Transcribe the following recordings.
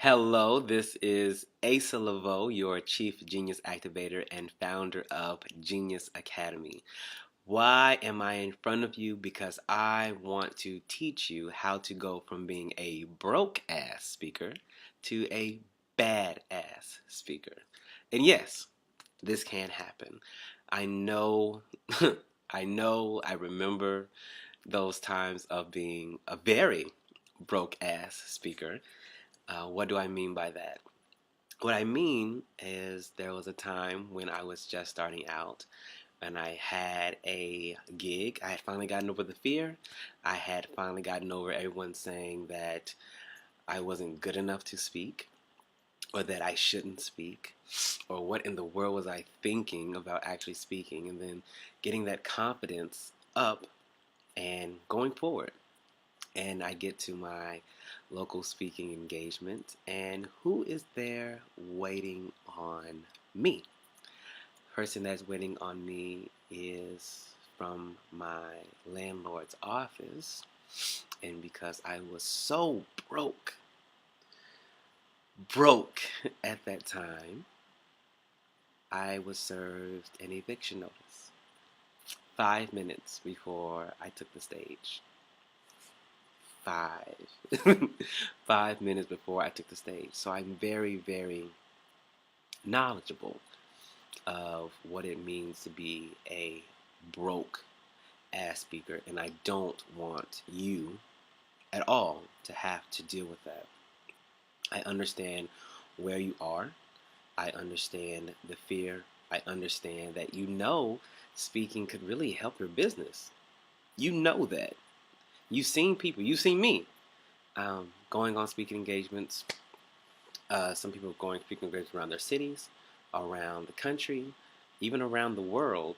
Hello, this is Asa Leveaux, your Chief Genius Activator and founder of Genius Academy. Why am I in front of you? Because I want to teach you how to go from being a broke ass speaker to a bad ass speaker. And yes, this can happen. I know, I remember those times of being a very broke ass speaker. What do I mean by that? What I mean is there was a time when I was just starting out and I had a gig. I had finally gotten over the fear. I had finally gotten over everyone saying that I wasn't good enough to speak or that I shouldn't speak or what in the world was I thinking about actually speaking, and then getting that confidence up and going forward. And I get to my local speaking engagement, and who is there waiting on me? Person that's waiting on me is from my landlord's office, and because I was so broke at that time, I was served an eviction notice 5 minutes before I took the stage. 5 5 minutes before I took the stage. So I'm very knowledgeable of what it means to be a broke ass speaker, and I don't want you at all to have to deal with that. I understand where you are. I understand the fear. I understand that speaking could really help your business. You know that. You've seen people, you've seen me going on speaking engagements. Some people going speaking engagements around their cities, around the country, even around the world,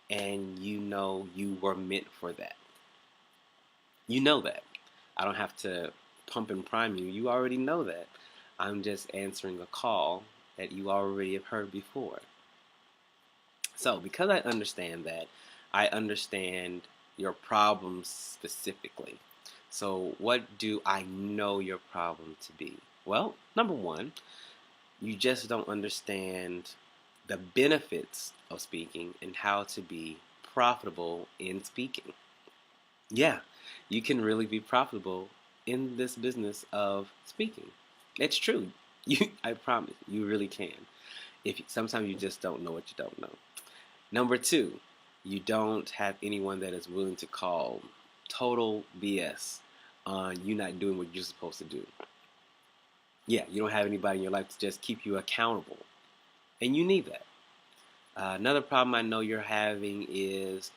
and you were meant for that. You know that. I don't have to pump and prime you. You already know that. I'm just answering a call that you already have heard before. So, because I understand that, I understand your problems specifically. So, what do I know your problem to be? Well, number one, you just don't understand the benefits of speaking and how to be profitable in speaking. Yeah, you can really be profitable in this business of speaking. It's true. I promise, you really can. Sometimes you just don't know what you don't know. Number two, you don't have anyone that is willing to call total BS on you not doing what you're supposed to do. Yeah, you don't have anybody in your life to just keep you accountable, and you need that. Another problem I know you're having is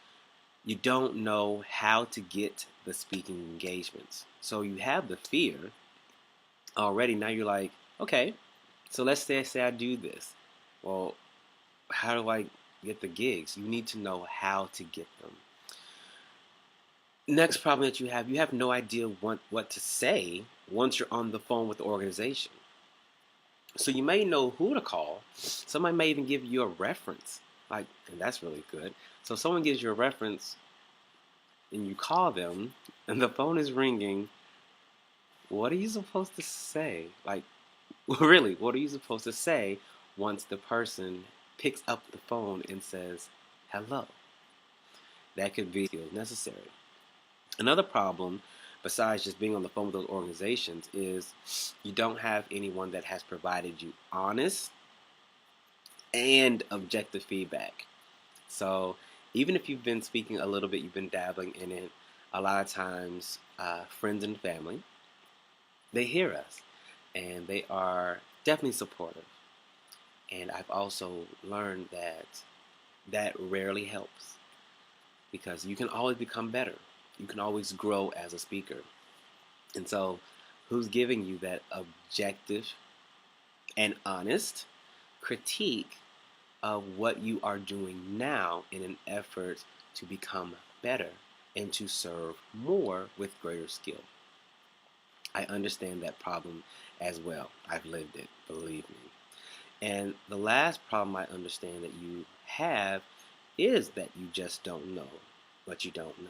you don't know how to get the speaking engagements. So you have the fear already. Now you're like, okay, so let's say I do this. Well, how do I get the gigs? You need to know how to get them. Next problem that you have no idea what to say once you're on the phone with the organization. So you may know who to call. Somebody may even give you a reference. And that's really good. So someone gives you a reference and you call them and the phone is ringing. What are you supposed to say? Really, what are you supposed to say once the person picks up the phone and says, hello? That could be necessary. Another problem, besides just being on the phone with those organizations, is you don't have anyone that has provided you honest and objective feedback. So even if you've been speaking a little bit, you've been dabbling in it, a lot of times friends and family, they hear us and they are definitely supportive. And I've also learned that rarely helps because you can always become better. You can always grow as a speaker. And so who's giving you that objective and honest critique of what you are doing now in an effort to become better and to serve more with greater skill? I understand that problem as well. I've lived it, believe me. And the last problem I understand that you have is that you just don't know what you don't know.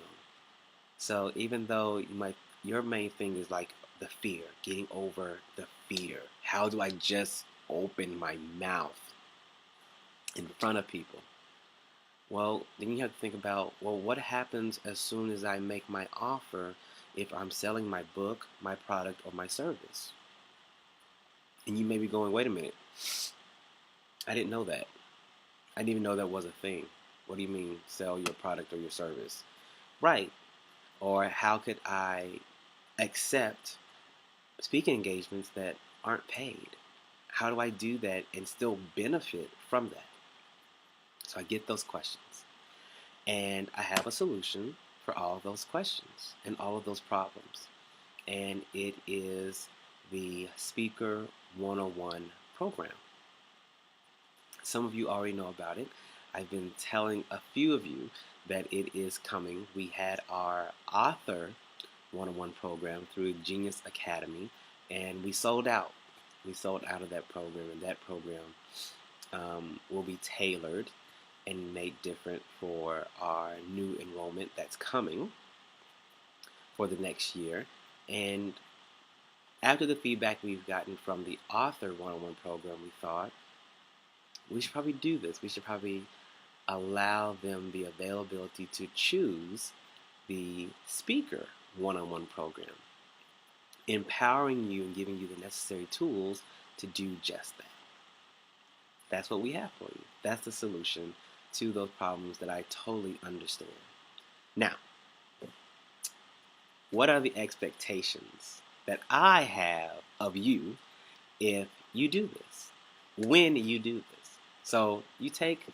So even though you might your main thing is like the fear, getting over the fear. How do I just open my mouth in front of people? Well, then you have to think about, well, what happens as soon as I make my offer if I'm selling my book, my product, or my service? And you may be going, wait a minute, I didn't know that. I didn't even know that was a thing. What do you mean, sell your product or your service? Right. Or how could I accept speaking engagements that aren't paid? How do I do that and still benefit from that? So I get those questions. And I have a solution for all of those questions and all of those problems. And it is the Speaker 101 program. Some of you already know about it. I've been telling a few of you that it is coming. We had our Author 101 program through Genius Academy, and we sold out. We sold out of that program, and that program will be tailored and made different for our new enrollment that's coming for the next year. And after the feedback we've gotten from the Author 101 program, we thought we should probably do this. We should probably allow them the availability to choose the Speaker 101 program, empowering you and giving you the necessary tools to do just that. That's what we have for you. That's the solution to those problems that I totally understand. Now, what are the expectations that I have of you if you do this, when you do this? So you take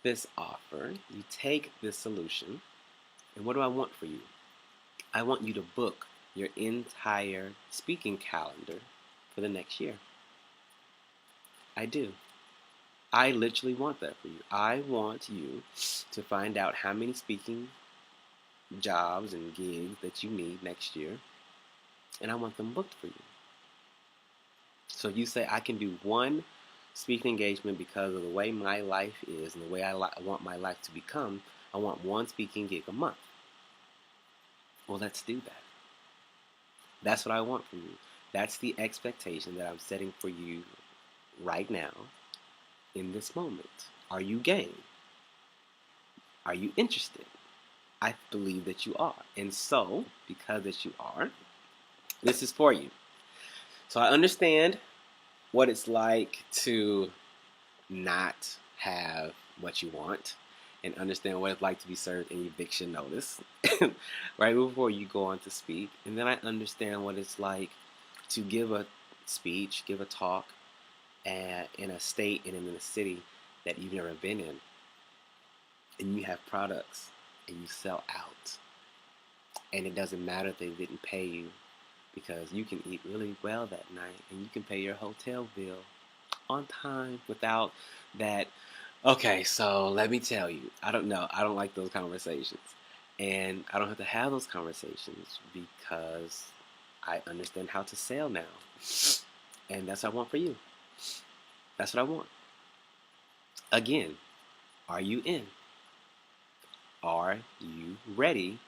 this offer, you take this solution, and what do I want for you? I want you to book your entire speaking calendar for the next year. I do. I literally want that for you. I want you to find out how many speaking jobs and gigs that you need next year, and I want them booked for you. So you say, I can do one speaking engagement because of the way my life is and the way I want my life to become. I want one speaking gig a month. Well, let's do that. That's what I want from you. That's the expectation that I'm setting for you right now in this moment. Are you game? Are you interested? I believe that you are. And so, because that you are, this is for you. So I understand what it's like to not have what you want and understand what it's like to be served an eviction notice right before you go on to speak. And then I understand what it's like to give a speech, give a talk in a state and in a city that you've never been in. And you have products and you sell out. And it doesn't matter if they didn't pay you because you can eat really well that night and you can pay your hotel bill on time without that. Okay, so let me tell you, I don't know. I don't like those conversations. And I don't have to have those conversations because I understand how to sell now. And that's what I want for you. That's what I want. Again, are you in? Are you ready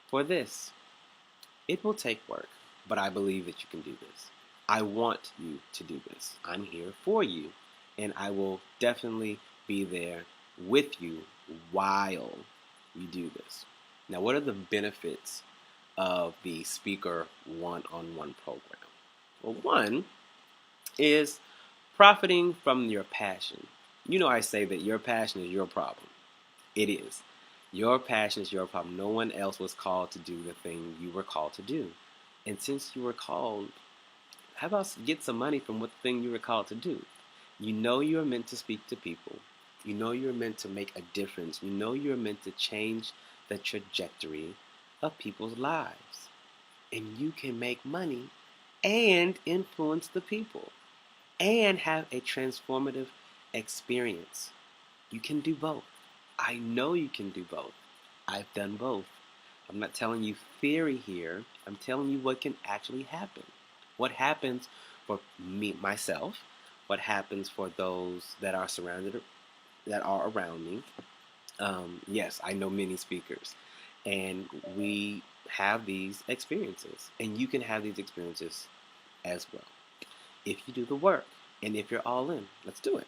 for this? It will take work, but I believe that you can do this. I want you to do this. I'm here for you, and I will definitely be there with you while you do this. Now, what are the benefits of the Speaker One-on-One program? Well, one is profiting from your passion. You know, I say that your passion is your problem. It is. Your passion is your problem. No one else was called to do the thing you were called to do. And since you were called, how about get some money from what thing you were called to do? You know you're meant to speak to people. You know you're meant to make a difference. You know you're meant to change the trajectory of people's lives. And you can make money and influence the people and have a transformative experience. You can do both. I know you can do both. I've done both. I'm not telling you theory here. I'm telling you what can actually happen. What happens for me, myself, what happens for those that are around me. Yes, I know many speakers, and we have these experiences. And you can have these experiences as well if you do the work and if you're all in. Let's do it.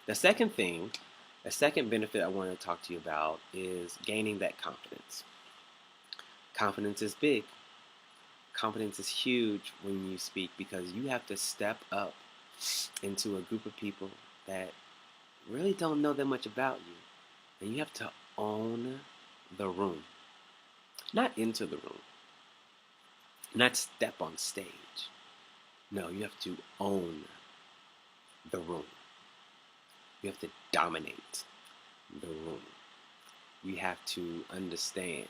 The second thing, the second benefit I want to talk to you about is gaining that confidence. Confidence is big. Confidence is huge when you speak because you have to step up into a group of people that really don't know that much about you. And you have to own the room. Not into the room. Not step on stage. No, you have to own the room. You have to dominate the room. You have to understand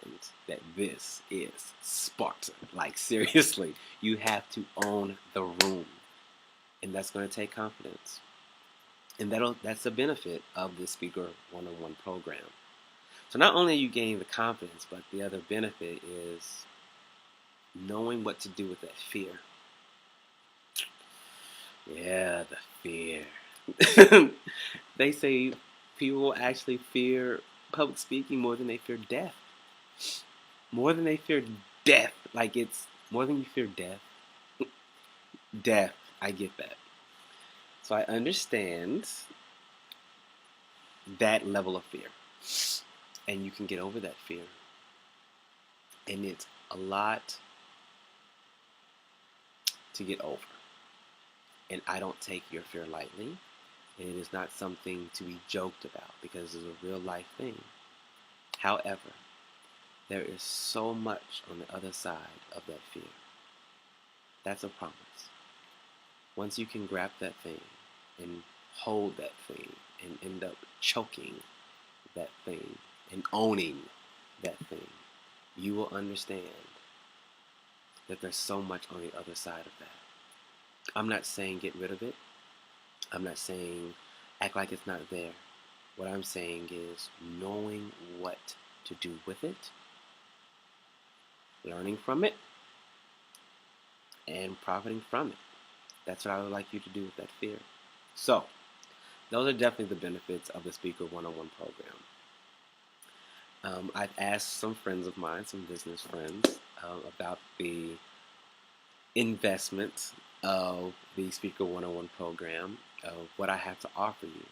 that this is Sparta. Like, seriously, you have to own the room. And that's going to take confidence. And that's the benefit of the Speaker 101 program. So not only are you gaining the confidence, but the other benefit is knowing what to do with that fear. Yeah, the fear. They say people actually fear public speaking more than they fear death. More than they fear death. Like, it's more than you fear death. Death. I get that. So I understand that level of fear. And you can get over that fear. And it's a lot to get over. And I don't take your fear lightly. And it is not something to be joked about because it's a real life thing. However, there is so much on the other side of that fear. That's a promise. Once you can grab that thing and hold that thing and end up choking that thing and owning that thing, you will understand that there's so much on the other side of that. I'm not saying get rid of it. I'm not saying act like it's not there. What I'm saying is knowing what to do with it, learning from it, and profiting from it. That's what I would like you to do with that fear. So, those are definitely the benefits of the Speaker 101 program. I've asked some friends of mine, some business friends, about the investment of the Speaker 101 program, of what I have to offer you.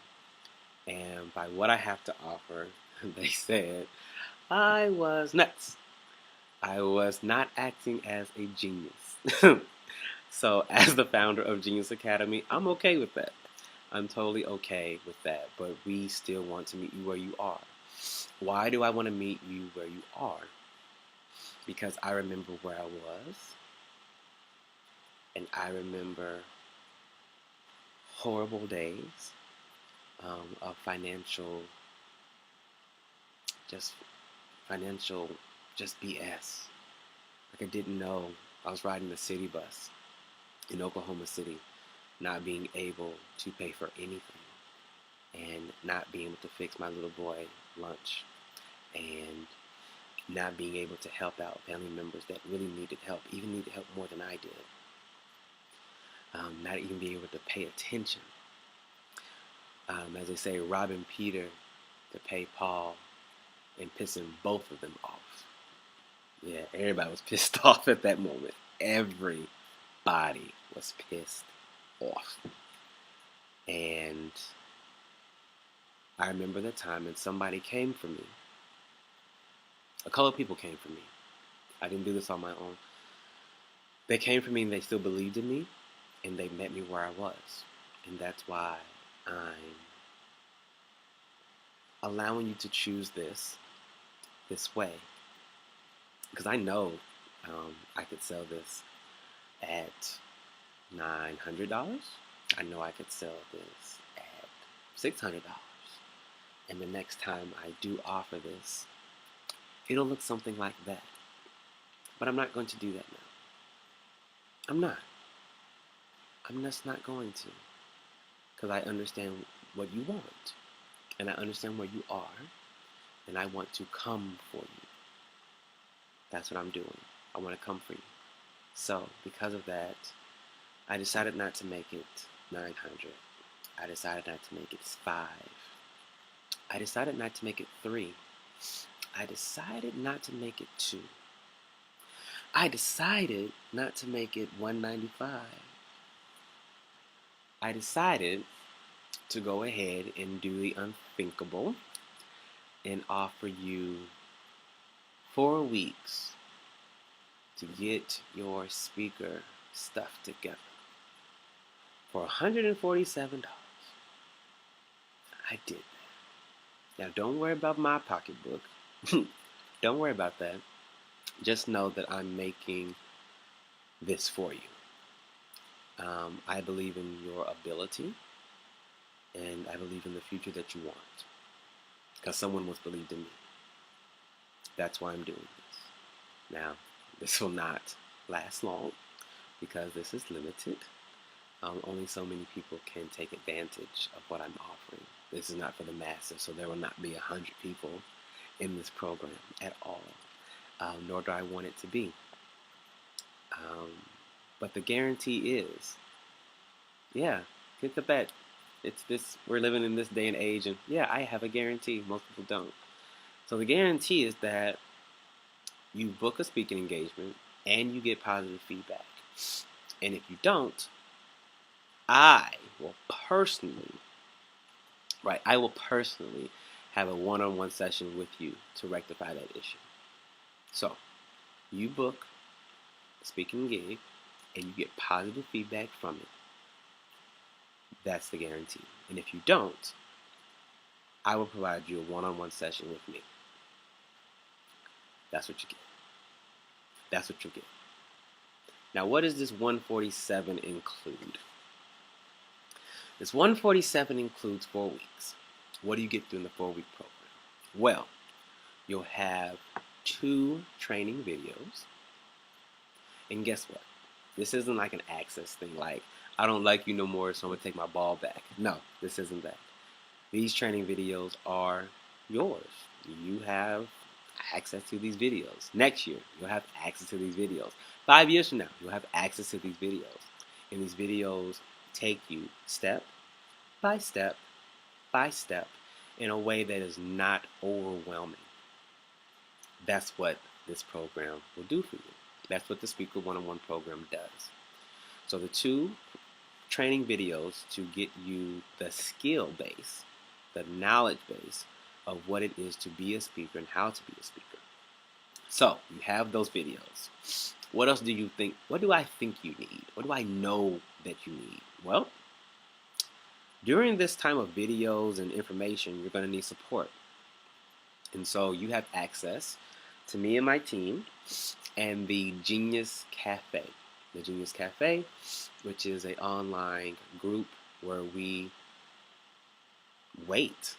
And by what I have to offer, they said, I was nuts. I was not acting as a genius. So, as the founder of Genius Academy, I'm okay with that. I'm totally okay with that. But we still want to meet you where you are. Why do I want to meet you where you are? Because I remember where I was. And I remember horrible days of financial BS. Like, I didn't know. I was riding the city bus in Oklahoma City, not being able to pay for anything and not being able to fix my little boy lunch and not being able to help out family members that really needed help, even needed help more than I did. Not even being able to pay attention. As they say, robbing Peter to pay Paul and pissing both of them off. Yeah, everybody was pissed off at that moment. Everybody was pissed off. And I remember the time when somebody came for me. A couple of people came for me. I didn't do this on my own. They came for me and they still believed in me. And they met me where I was. And that's why I'm allowing you to choose this way. Because I know I could sell this at $900. I know I could sell this at $600. And the next time I do offer this, it'll look something like that. But I'm not going to do that now. I'm not. I'm just not going to. Because I understand what you want. And I understand where you are. And I want to come for you. That's what I'm doing. I want to come for you. So, because of that, I decided not to make it 900. I decided not to make it 5. I decided not to make it 3. I decided not to make it 2. I decided not to make it $195. I decided to go ahead and do the unthinkable and offer you 4 weeks to get your speaker stuff together for $147. I did that. Now, don't worry about my pocketbook. Don't worry about that. Just know that I'm making this for you. I believe in your ability, and I believe in the future that you want, because someone once believed in me. That's why I'm doing this. Now, this will not last long because this is limited. Only so many people can take advantage of what I'm offering. This is not for the masses, so there will not be 100 people in this program at all, nor do I want it to be. But the guarantee is, yeah, get the bet. It's this. We're living in this day and age, and yeah, I have a guarantee. Most people don't. So the guarantee is that you book a speaking engagement and you get positive feedback. And if you don't, I will personally, right, I will personally have a one-on-one session with you to rectify that issue. So, you book a speaking gig and you get positive feedback from it. That's the guarantee. And if you don't, I will provide you a one-on-one session with me. That's what you get. That's what you get. Now, what does this 147 include? This 147 includes 4 weeks. What do you get through the 4-week program? Well, you'll have 2 training videos. And guess what? This isn't like an access thing, like, I don't like you no more, so I'm going to take my ball back. No, this isn't that. These training videos are yours. You have access to these videos. Next year, you'll have access to these videos. 5 years from now, you'll have access to these videos. And these videos take you step by step by step in a way that is not overwhelming. That's what this program will do for you. That's what the Speaker One-on-One program does. So the 2 training videos to get you the skill base, the knowledge base of what it is to be a speaker and how to be a speaker. So you have those videos. What else do you think? What do I think you need? What do I know that you need? Well, during this time of videos and information, you're going to need support. And so you have access to me and my team and the Genius Cafe. The Genius Cafe, which is an online group where we wait.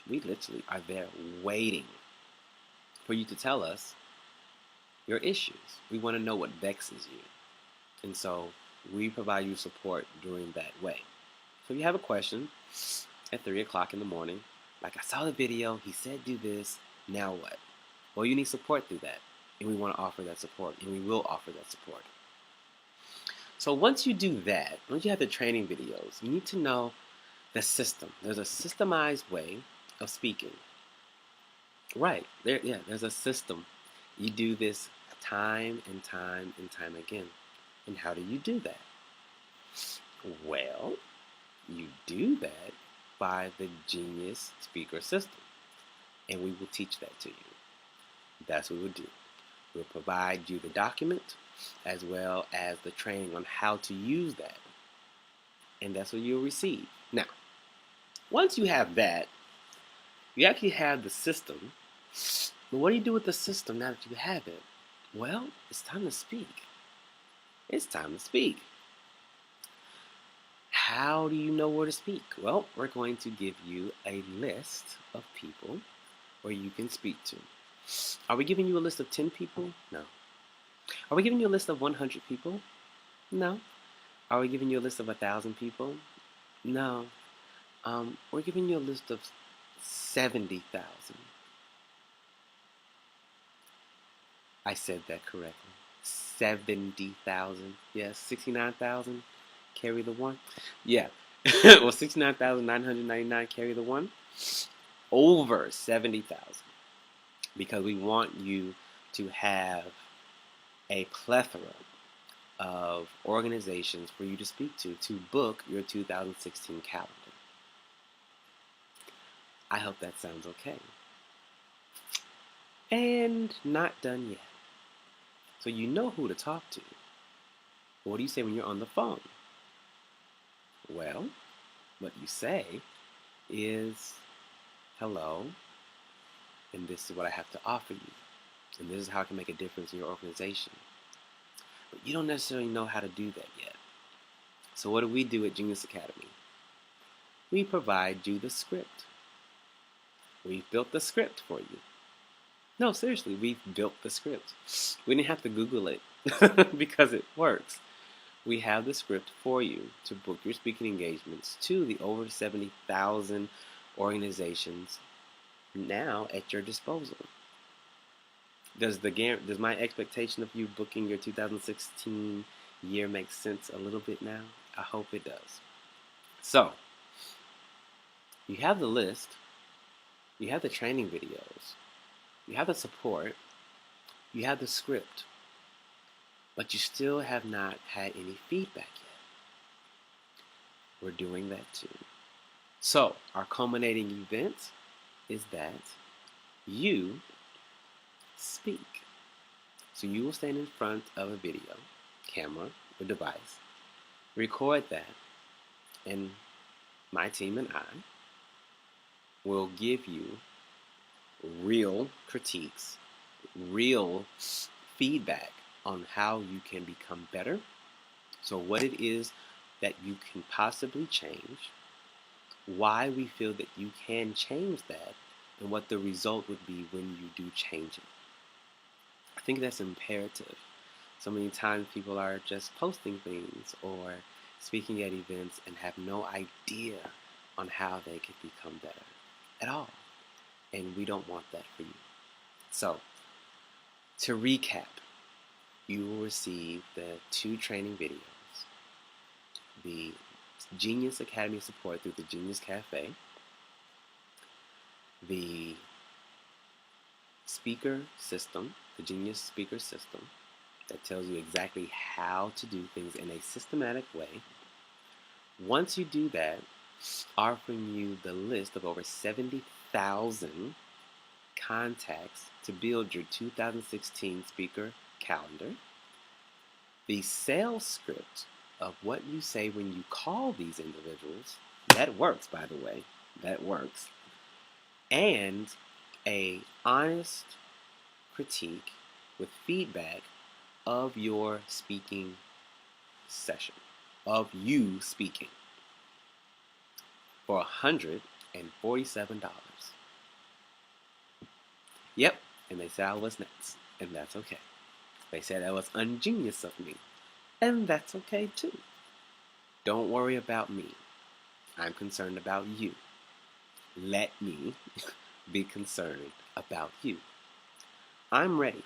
We literally are there waiting for you to tell us your issues. We want to know what vexes you. And so we provide you support during that way. So if you have a question at 3 o'clock in the morning, like, I saw the video, he said do this, now what? Well, you need support through that. And we want to offer that support, and we will offer that support. So once you do that, once you have the training videos, you need to know the system. There's a systemized way of speaking. Right, there's a system. You do this time and time and time again. And how do you do that? Well, you do that by the Genius Speaker System. And we will teach that to you. That's what we'll do. We'll provide you the document as well as the training on how to use that. And that's what you'll receive. Now, once you have that, you actually have the system. But what do you do with the system now that you have it? Well, it's time to speak. It's time to speak. How do you know where to speak? Well, we're going to give you a list of people where you can speak to. Are we giving you a list of 10 people? No. Are we giving you a list of 100 people? No. Are we giving you a list of 1,000 people? No. We're giving you a list of 70,000. I said that correctly. 70,000. Yes, 69,000. Carry the one. Yeah. Well, 69,999. Carry the one. Over 70,000. Because we want you to have a plethora of organizations for you to speak to book your 2016 calendar. I hope that sounds okay. And not done yet. So you know who to talk to. What do you say when you're on the phone? Well, what you say is, hello, and this is what I have to offer you. And this is how I can make a difference in your organization. But you don't necessarily know how to do that yet. So what do we do at Genius Academy? We provide you the script. We've built the script for you. No, seriously, we've built the script. We didn't have to Google it because it works. We have the script for you to book your speaking engagements to the over 70,000 organizations now at your disposal. Does my expectation of you booking your 2016 year make sense a little bit now? I hope it does. So, you have the list, you have the training videos, you have the support, you have the script, but you still have not had any feedback yet. We're doing that too. So, our culminating event is that you speak. So you will stand in front of a video, camera, or device, record that, and my team and I will give you real critiques, real feedback on how you can become better. So what it is that you can possibly change, why we feel that you can change that, and what the result would be when you do change it. I think that's imperative. So many times people are just posting things or speaking at events and have no idea on how they could become better at all. And we don't want that for you. So, to recap, you will receive the 2 training videos, the Genius Academy support through the Genius Cafe, the speaker system, the Genius speaker system, that tells you exactly how to do things in a systematic way. Once you do that, offering you the list of over 70,000 contacts to build your 2016 speaker calendar, the sales script of what you say when you call these individuals, that works, by the way, that works, and a honest critique with feedback of your speaking session, of you speaking, for $147. Yep, and they said I was nuts, and that's okay. They said that was ungenius of me, and that's okay too. Don't worry about me. I'm concerned about you. Let me be concerned about you. I'm ready.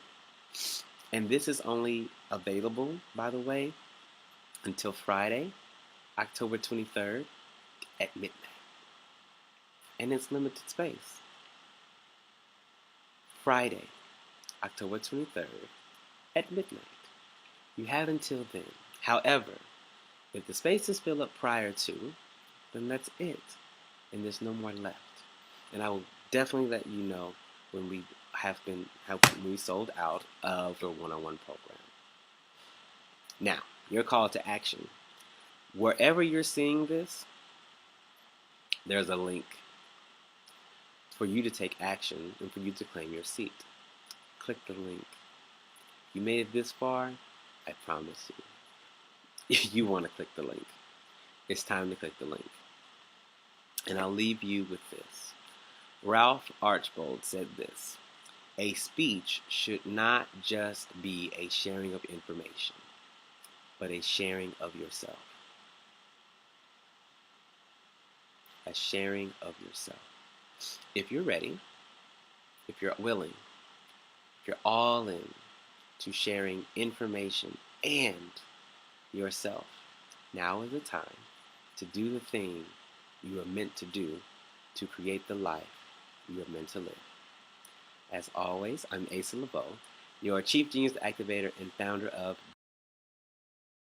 And this is only available, by the way, until Friday, October 23rd at midnight. And it's limited space. Friday, October 23rd at midnight. You have until then. However, if the spaces fill up prior to, then that's it. And there's no more left. And I will definitely let you know when we sold out of the one-on-one program. Now, your call to action. Wherever you're seeing this, there's a link for you to take action and for you to claim your seat. Click the link. You made it this far, I promise you, you want to click the link. It's time to click the link. And I'll leave you with this. Ralph Archbold said this: a speech should not just be a sharing of information, but a sharing of yourself. A sharing of yourself. If you're ready, if you're willing, if you're all in to sharing information and yourself, now is the time to do the thing you are meant to do to create the life you are meant to live. As always, I'm Asa Leveaux, Your Chief Genius Activator and founder of